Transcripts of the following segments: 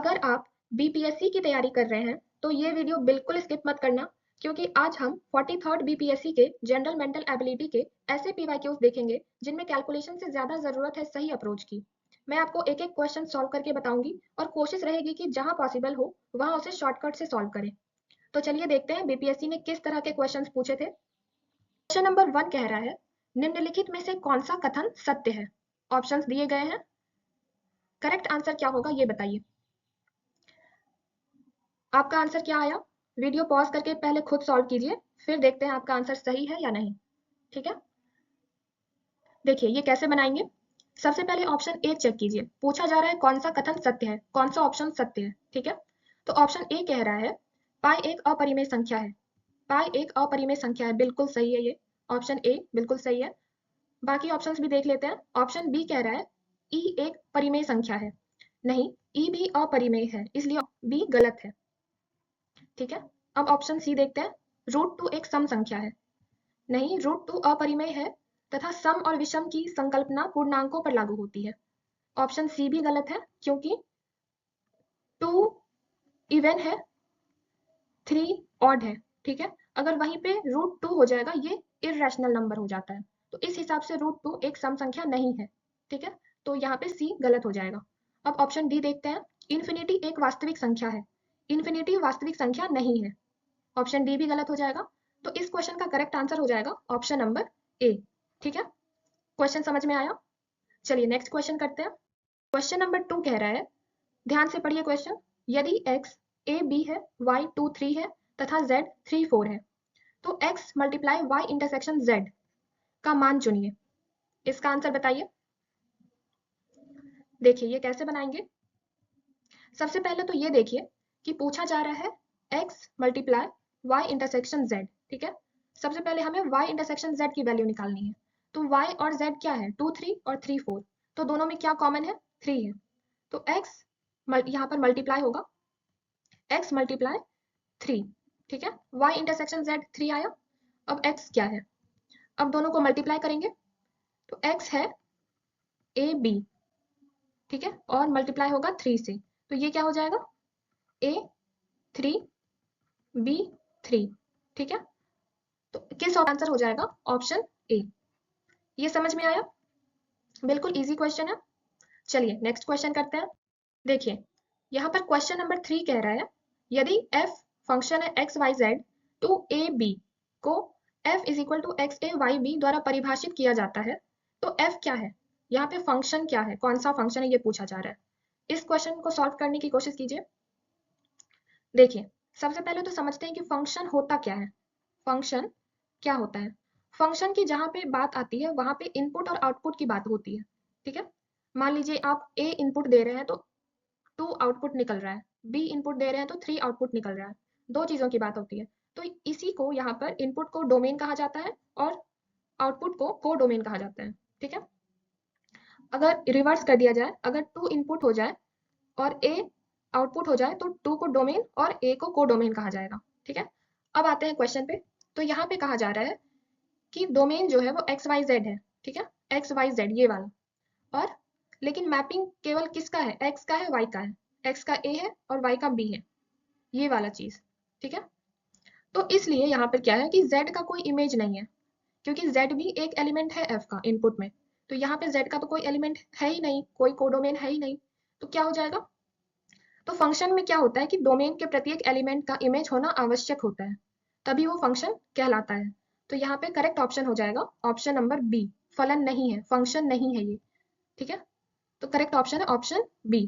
अगर आप बीपीएससी की तैयारी कर रहे हैं तो ये वीडियो बिल्कुल स्किप मत करना, क्योंकि आज हम 43rd बीपीएससी के जनरल मेंटल एबिलिटी के ऐसे पीवाईक्यूज देखेंगे जिनमें कैलकुलेशन से ज्यादा जरूरत है सही अप्रोच की। मैं आपको एक एक क्वेश्चन सॉल्व करके बताऊंगी और कोशिश रहेगी कि जहां पॉसिबल हो वहां उसे शॉर्टकट से सॉल्व करें। तो चलिए देखते हैं बीपीएससी ने किस तरह के क्वेश्चन पूछे थे। क्वेश्चन नंबर 1 कह रहा है, निम्नलिखित में से कौन सा कथन सत्य है। ऑप्शंस दिए गए हैं, करेक्ट आंसर क्या होगा ये बताइए। आपका आंसर क्या आया? वीडियो पॉज करके पहले खुद सॉल्व कीजिए, फिर देखते हैं आपका आंसर सही है या नहीं। ठीक है, देखिए ये कैसे बनाएंगे। सबसे पहले ऑप्शन ए चेक कीजिए, पूछा जा रहा है कौन सा कथन सत्य है, कौन सा ऑप्शन सत्य है। ठीक है, तो ऑप्शन ए कह रहा है पाई एक अपरिमेय संख्या है। पाई एक अपरिमेय संख्या है, बिल्कुल सही है ये। ऑप्शन ए बिल्कुल सही है। बाकी ऑप्शंस भी देख लेते हैं। ऑप्शन बी कह रहा है ई एक परिमेय संख्या है। नहीं, ई भी अपरिमेय है, इसलिए बी गलत है। ठीक है, अब ऑप्शन सी देखते हैं, √2 एक सम संख्या है। नहीं, √2 अपरिमेय है तथा सम और विषम की संकल्पना पूर्णांकों पर लागू होती है। ऑप्शन सी भी गलत है, क्योंकि 2 इवन है, 3 ऑड है। ठीक है, अगर वहीं पे √2 हो जाएगा ये इररेशनल नंबर हो जाता है, तो इस हिसाब से √2 एक सम संख्या नहीं है। ठीक है, तो यहाँ पे सी गलत हो जाएगा। अब ऑप्शन डी देखते हैं, इन्फिनिटी एक वास्तविक संख्या है। इन्फिनिटी वास्तविक संख्या नहीं है, ऑप्शन डी भी गलत हो जाएगा। तो इस क्वेश्चन का करेक्ट आंसर हो जाएगा ऑप्शन नंबर ए। ठीक है, क्वेश्चन समझ में आया। चलिए नेक्स्ट क्वेश्चन करते हैं। क्वेश्चन नंबर 2 कह रहा है, ध्यान से पढ़िए क्वेश्चन, यदि x a b है, y 2 3 है तथा z 3 4 है, तो x multiply y intersection z का मान चुनिए। इसका आंसर बताइए। देखिए ये कैसे बनाएंगे। सबसे पहले तो ये देखिए कि पूछा जा रहा है x multiply y intersection z। ठीक है, सबसे पहले हमें y इंटरसेक्शन z की वैल्यू निकालनी है। तो y और z क्या है, 2 3 और 3 4, तो दोनों में क्या कॉमन है, 3 है। तो x यहाँ पर मल्टीप्लाई होगा, x मल्टीप्लाई 3। ठीक है, y इंटरसेक्शन z 3 आया। अब x क्या है, अब दोनों को मल्टीप्लाई करेंगे तो x है ए बी। ठीक है, और मल्टीप्लाई होगा 3 से, तो ये क्या हो जाएगा, a 3 b 3। ठीक है, तो किस आंसर हो जाएगा, ऑप्शन ए। ये समझ में आया, बिल्कुल इजी क्वेश्चन है। चलिए नेक्स्ट क्वेश्चन करते हैं। देखिए यहाँ पर क्वेश्चन नंबर 3 कह रहा है, यदि f फंक्शन है X Y Z to A B को f is equal to X A Y B द्वारा परिभाषित किया जाता है, तो f क्या है, यहाँ पे फंक्शन क्या है, कौन सा फंक्शन है ये पूछा जा रहा है। इस क्वेश्चन को सॉल्व करने की कोशिश कीजिए। देखिए सबसे पहले तो समझते हैं कि फंक्शन होता क्या है। फंक्शन क्या होता है, फंक्शन की जहां पे बात आती है वहां पे इनपुट और आउटपुट की बात होती है। ठीक है, मान लीजिए आप a इनपुट दे रहे हैं तो 2 आउटपुट निकल रहा है, b इनपुट दे रहे हैं तो 3 आउटपुट निकल रहा है, दो चीजों की बात होती है। तो इसी को यहाँ पर इनपुट को डोमेन कहा जाता है और आउटपुट को को डोमेन कहा जाता है। ठीक है, अगर रिवर्स कर दिया जाए, अगर 2 इनपुट हो जाए और a आउटपुट हो जाए तो 2 को डोमेन और a को को डोमेन कहा जाएगा। ठीक है, अब आते हैं क्वेश्चन पे। तो यहाँ पे कहा जा रहा है कि डोमेन जो है वो एक्स वाई जेड है। ठीक है, एक्स वाई जेड ये वाला, और लेकिन मैपिंग केवल किसका है, एक्स का है वाई का है, एक्स का ए है और वाई का बी है, ये वाला चीज। ठीक है, तो इसलिए यहाँ पर क्या है कि जेड का कोई इमेज नहीं है, क्योंकि जेड भी एक एलिमेंट है एफ का इनपुट में, तो यहाँ पे जेड का तो कोई एलिमेंट है ही नहीं, कोई कोडोमेन है ही नहीं, तो क्या हो जाएगा। तो फंक्शन में क्या होता है कि डोमेन के प्रत्येक एलिमेंट का इमेज होना आवश्यक होता है, तभी वो फंक्शन कहलाता है। तो यहाँ पे करेक्ट ऑप्शन हो जाएगा ऑप्शन नंबर बी, फलन नहीं है, फंक्शन नहीं है ये। ठीक है, तो करेक्ट ऑप्शन है ऑप्शन बी,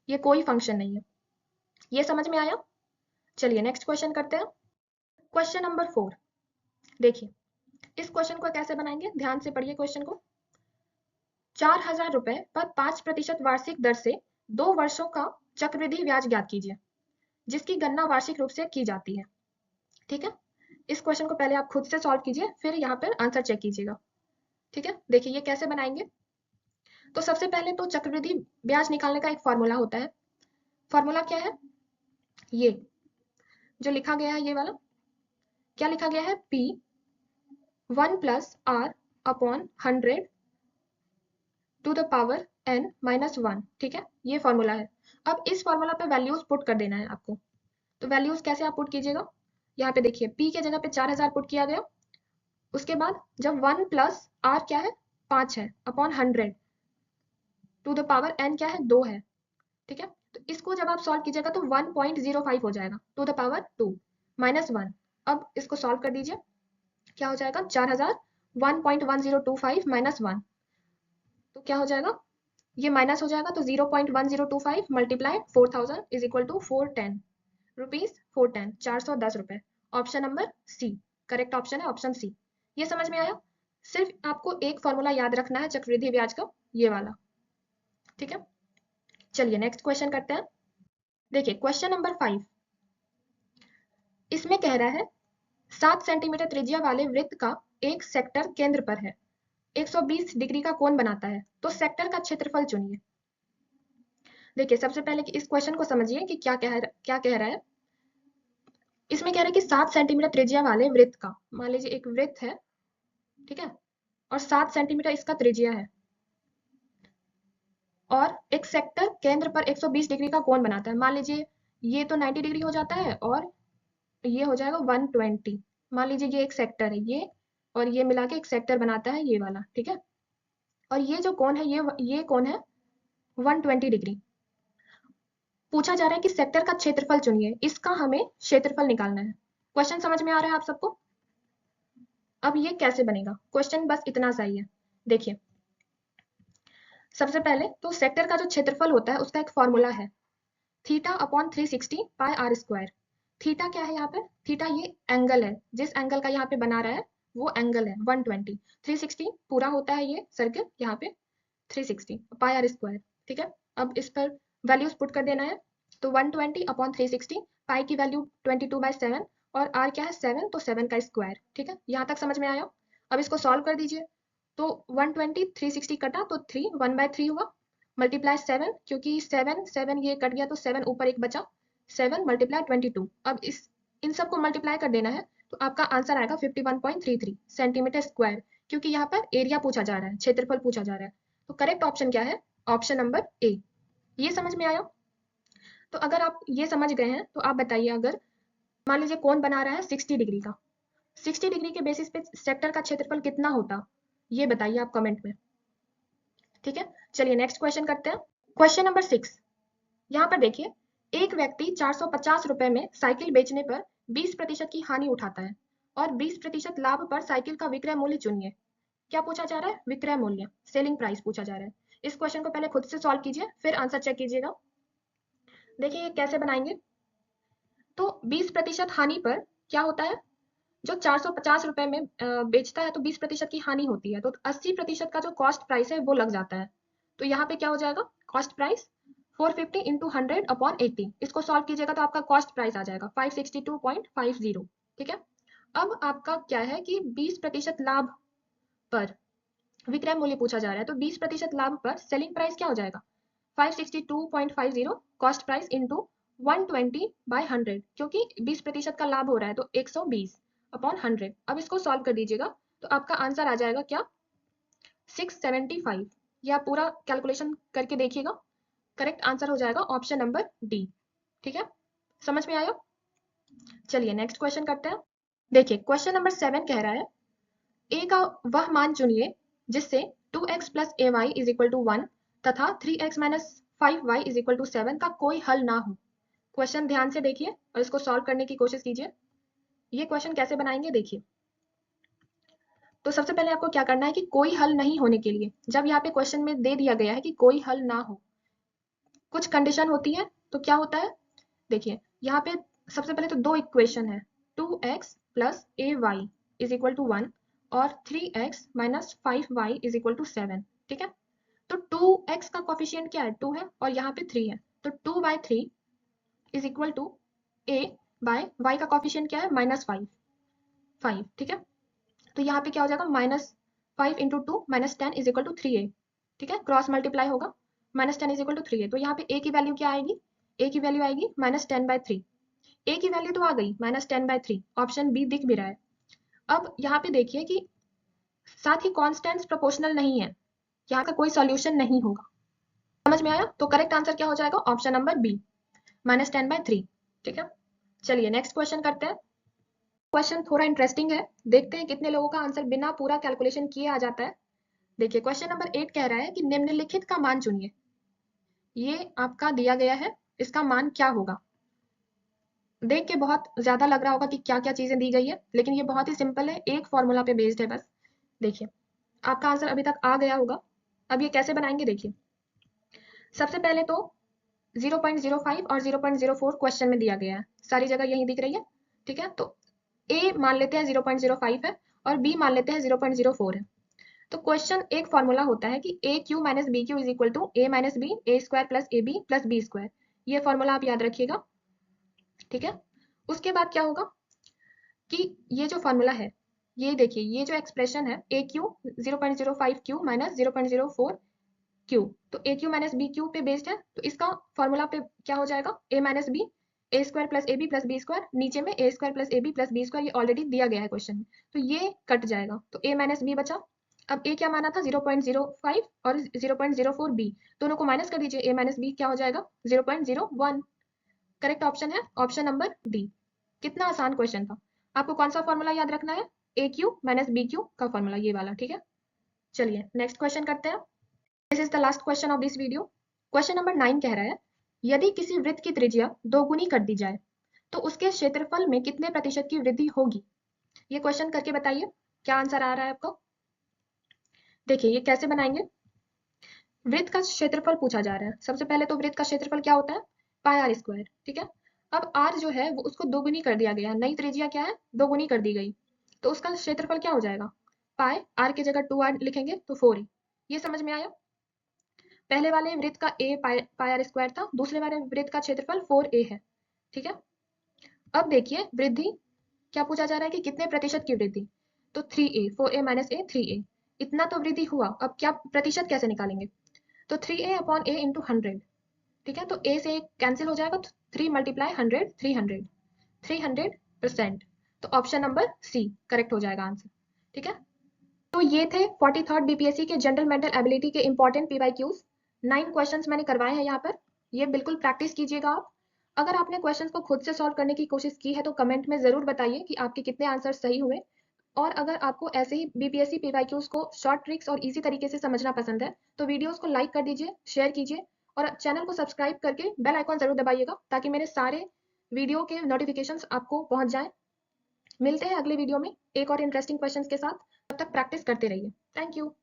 ये कोई फंक्शन नहीं है। ये समझ में आया। चलिए नेक्स्ट क्वेश्चन करते हैं। क्वेश्चन नंबर 4, देखिए इस क्वेश्चन को कैसे बनाएंगे, ध्यान से पढ़िए क्वेश्चन को। 4,000 रुपए पर 5% वार्षिक दर से 2 वर्षों का चक्रवृद्धि ब्याज ज्ञात कीजिए, जिसकी गणना वार्षिक रूप से की जाती है। ठीक है, इस क्वेश्चन को पहले आप खुद से सॉल्व कीजिए, फिर यहाँ पर आंसर चेक कीजिएगा। ठीक है, देखिए ये कैसे बनाएंगे। तो सबसे पहले तो चक्रवृद्धि ब्याज निकालने का एक फॉर्मूला होता है। फॉर्मूला क्या है, ये जो लिखा गया है ये वाला, क्या लिखा गया है, P 1 plus R upon 100 to the power n minus 1। ठीक है, ये फॉर्मूला है। अब इस फॉर्मूला पे वैल्यूज पुट कर देना है आपको। तो वैल्यूज कैसे आप पुट कीजिएगा, यहाँ पे देखिए p के जगह पे 4000 पुट किया गया। उसके बाद जब 1 प्लस r क्या है 5 है upon 100 to the power n क्या है 2 है, ठीक है। तो इसको जब आप सॉल्व कीजिएगा तो 1.05 हो जाएगा टू द पावर 2 माइनस 1। अब इसको सॉल्व कर दीजिए, क्या हो जाएगा 4000 1.1025 माइनस 1, तो क्या हो जाएगा ये माइनस हो जाएगा, तो 0.1025 multiply 4000 is equal to 410 rupees 410 410 रुपए। Option number C correct option है, ऑप्शन सी। ये समझ में आया। सिर्फ आपको एक फॉर्मूला याद रखना है चक्रवृद्धि ब्याज का, ये वाला, ठीक है। चलिए नेक्स्ट क्वेश्चन करते हैं। देखिए क्वेश्चन नंबर 5, इसमें कह रहा है 7 सेंटीमीटर त्रिज्या वाले वृत्त का एक सेक्टर केंद्र पर है, 120 डिग्री का कोण बनाता है, तो सेक्टर का क्षेत्रफल चुनिए। देखिए सबसे पहले कि इस क्वेश्चन को समझिए कि क्या कह रहा है। इसमें कह रहा है कि 7 सेंटीमीटर त्रिज्या वाले वृत्त का, मान लीजिए एक वृत्त है, ठीक है, और 7 सेंटीमीटर इसका त्रिज्या है, और एक सेक्टर केंद्र पर 120 डिग्री का कोण बनाता है। मान लीजिए ये तो 90 डिग्री हो जाता है और ये हो जाएगा 120। मान लीजिए ये एक सेक्टर है, ये और ये मिला के एक सेक्टर बनाता है ये वाला, ठीक है। और ये जो कोण है ये कोण है 120 डिग्री। पूछा जा रहा है कि सेक्टर का क्षेत्रफल चुनिए, इसका हमें क्षेत्रफल निकालना है। क्वेश्चन समझ में आ रहा है आप सबको। अब ये कैसे बनेगा, क्वेश्चन बस इतना सा ही है। देखिए सबसे पहले तो सेक्टर का जो क्षेत्रफल होता है उसका एक फॉर्मूला है, theta upon 360 pi R square. थीटा क्या है यहाँ पे, थीटा ये एंगल है, जिस एंगल का यहाँ पे बना रहा है वो एंगल है 120। 360 पूरा होता है ये सर्किल, यहाँ पे 360 पाई आर स्क्वायर, ठीक है। अब इस पर वैल्यूज पुट कर देना है, तो 120 अपॉन 360, पाई की वैल्यू 22/7 और आर क्या है 7, तो 7 का स्क्वायर, ठीक है। यहाँ तक समझ में आया। अब इसको सॉल्व कर दीजिए, तो 120 360 कटा तो 3 1/3 हुआ, मल्टीप्लाई 7, क्योंकि 7 7 ये कट गया तो 7 ऊपर एक बचा, 7 मल्टीप्लाई 22। अब इन सबको मल्टीप्लाई कर देना है, तो आपका आंसर आएगा 51.33 सेंटीमीटर स्क्वायर, क्योंकि यहाँ पर एरिया पूछा जा रहा है, क्षेत्रफल पूछा जा रहा है। तो करेक्ट ऑप्शन क्या है, ऑप्शन नंबर ए। ये समझ में आया। तो अगर आप ये समझ गए हैं तो आप बताइए, अगर मान लीजिए कौन बना रहा है 60 डिग्री का, 60 डिग्री के बेसिस पे सेक्टर का क्षेत्रफल कितना होता, ये बताइए आप कमेंट में, ठीक है। चलिए नेक्स्ट क्वेश्चन करते हैं। क्वेश्चन नंबर 6, यहाँ पर देखिए एक व्यक्ति 450 रुपए में साइकिल बेचने पर 20% की हानि उठाता है और 20% लाभ पर साइकिल का विक्रय मूल्य चुनिए। क्या पूछा जा रहा है, विक्रय मूल्य, सेलिंग प्राइस पूछा जा रहा है। इस क्वेश्चन को पहले खुद से सॉल्व कीजिए, फिर आंसर चेक कीजिएगा। देखिए ये कैसे बनाएंगे, तो 20% हानि पर क्या होता है, जो 450 रुपए में बेचता है तो 20% की हानि होती है, तो 80% का जो कॉस्ट प्राइस है वो लग जाता है। तो यहाँ पे क्या हो जाएगा, कॉस्ट प्राइस 450 इंटू 100 अपॉन 80। इसको सॉल्व कीजिएगा तो आपका कॉस्ट प्राइस आ जाएगा 562.50, ठीक है। अब आपका क्या है कि 20% लाभ पर विक्रय मूल्य पूछा जा रहा है, तो 20% लाभ पर सेलिंग प्राइस क्या हो जाएगा 562.50 कॉस्ट प्राइस इंटू 120/100, क्योंकि 20% का लाभ हो रहा है तो 120 अपॉन 100। अब इसको सॉल्व कर दीजिएगा तो आपका आंसर आ जाएगा क्या 675। ये आप पूरा कैलकुलेशन करके देखिएगा, करेक्ट आंसर हो जाएगा ऑप्शन नंबर डी, ठीक है। समझ में आया। चलिए नेक्स्ट क्वेश्चन करते हैं। देखिए क्वेश्चन नंबर 7 कह रहा है ए का वह मान चुनिए जिससे 2x plus A Y is equal to 1 तथा 3x minus 5y is equal to 7 का कोई हल ना हो। क्वेश्चन ध्यान से देखिए और इसको सॉल्व करने की कोशिश कीजिए। ये क्वेश्चन कैसे बनाएंगे देखिए। तो सबसे पहले आपको क्या करना है कि कोई हल नहीं होने के लिए, जब यहाँ पे क्वेश्चन में दे दिया गया है कि कोई हल ना हो, कुछ कंडीशन होती है, तो क्या होता है देखिए यहाँ पे सबसे पहले तो दो इक्वेशन है, 2x plus A Y is equal to 1 और 3x minus 5y is equal to 7, ठीक है। तो 2x का कोफिशिएंट क्या है 2 है और यहाँ पे 3 है, तो 2/3 is equal to a by y का कोफिशिएंट क्या है -5, ठीक है। तो यहाँ पे क्या हो जाएगा -5 into 2 -10 is equal to 3a, ठीक है। क्रॉस मल्टीप्लाई होगा, -10 इज इक्वल टू 3a, तो यहाँ पे a की वैल्यू क्या आएगी, a की वैल्यू आएगी -10/3। a की वैल्यू तो आ गई -10/3, ऑप्शन बी दिख भी रहा है। अब यहाँ पे देखिए कि साथ ही कॉन्स्टेंट्स प्रोपोर्शनल नहीं है, यहाँ का कोई सॉल्यूशन नहीं होगा। समझ में आया? तो करेक्ट आंसर क्या हो जाएगा? Option number B, -10/3। ठीक है, चलिए नेक्स्ट क्वेश्चन करते हैं। क्वेश्चन थोड़ा इंटरेस्टिंग है, देखते हैं कितने लोगों का आंसर बिना पूरा कैलकुलेशन किए आ जाता है। देखिए क्वेश्चन नंबर 8 कह रहा है कि निम्नलिखित का मान चुनिए। ये आपका दिया गया है, इसका मान क्या होगा? देख के बहुत ज्यादा लग रहा होगा कि क्या क्या चीजें दी गई है, लेकिन ये बहुत ही सिंपल है, एक फॉर्मूला पे बेस्ड है बस। देखिए आपका आंसर अभी तक आ गया होगा। अब ये कैसे बनाएंगे देखिए, सबसे पहले तो 0.05 और 0.04 क्वेश्चन में दिया गया है, सारी जगह यही दिख रही है। ठीक है, तो ए मान लेते हैं 0.05 है और बी मान लेते हैं 0.04 है। तो क्वेश्चन एक फॉर्मूला होता है कि a cube minus b cube is equal to a minus b a square plus a b plus b square. ये फॉर्मूला आप याद रखिएगा। ठीक है, उसके बाद क्या होगा कि ये जो फॉर्मूला है, ये देखिए ये जो एक्सप्रेशन है a cube 0.05 cube minus 0.04 cube, तो a cube minus b cube पे बेस्ड है, तो इसका फॉर्मूला पे क्या हो जाएगा? A minus b a square plus a b plus b square, नीचे में a square plus a b plus b square, ये ऑलरेडी दिया गया है क्वेश्चन में, तो ये कट जाएगा, तो ए माइनस बी बचा। अब ए क्या माना था? 0.05 और 0.04 बी, दोनों को माइनस कर दीजिए, ए माइनस बी क्या हो जाएगा? 0.01। करेक्ट ऑप्शन है ऑप्शन नंबर डी। कितना आसान क्वेश्चन था। आपको कौन सा फॉर्मूला याद रखना है? A cube minus b Q का फॉर्मूला, ये वाला। ठीक है, चलिए नेक्स्ट क्वेश्चन करते हैं। This is the last question of this video. Question number 9 कह रहा है यदि किसी वृत्त की त्रिज्या दोगुनी कर दी जाए तो उसके क्षेत्रफल में कितने प्रतिशत की वृद्धि होगी? ये क्वेश्चन करके बताइए क्या आंसर आ रहा है आपको। देखिए ये कैसे बनाएंगे, वृत्त का क्षेत्रफल पूछा जा रहा है। सबसे पहले तो वृत्त का क्षेत्रफल क्या होता है? पाई आर स्क्वायर। ठीक है, अब आर जो है वो उसको दोगुनी कर दिया गया, नई त्रिज्या क्या है? दोगुनी कर दी गई, तो उसका क्षेत्रफल क्या हो जाएगा? पाई आर की जगह 2r लिखेंगे तो 4a। ये समझ में आया? पहले वाले वृत्त का ए पाई आर स्क्वायर था, दूसरे वाले वृत्त का क्षेत्रफल 4a है। ठीक है, अब देखिए वृद्धि क्या पूछा जा रहा है कि कितने प्रतिशत की वृद्धि, तो 3a, 4a minus a 3a, इतना तो वृद्धि हुआ। अब क्या प्रतिशत कैसे निकालेंगे? तो 3a अपॉन a इंटू 100। ठीक है, तो a से कैंसिल हो जाएगा, तो 3 मल्टीप्लाई 100 300, 300%। तो ऑप्शन नंबर सी करेक्ट हो जाएगा आंसर। ठीक है, तो ये थे 43rd बीपीएससी के जनरल मेंटल एबिलिटी के इंपॉर्टेंट पीवाईक्यूज। 9 क्वेश्चंस मैंने करवाए हैं यहाँ पर, ये बिल्कुल प्रैक्टिस कीजिएगा आप। अगर आपने क्वेश्चंस को खुद से सॉल्व करने की कोशिश की है तो कमेंट में जरूर बताइए कि आपके कितने आंसर सही हुए। और अगर आपको ऐसे ही बीपीएससी पीवाईक्यूज को शॉर्ट ट्रिक्स और इजी तरीके से समझना पसंद है तो वीडियोस को लाइक कर दीजिए, शेयर कीजिए और चैनल को सब्सक्राइब करके बेल आइकॉन जरूर दबाइएगा ताकि मेरे सारे वीडियो के नोटिफिकेशंस आपको पहुंच जाएं। मिलते हैं अगले वीडियो में एक और इंटरेस्टिंग क्वेश्चंस के साथ, तब तक प्रैक्टिस करते रहिए। Thank you.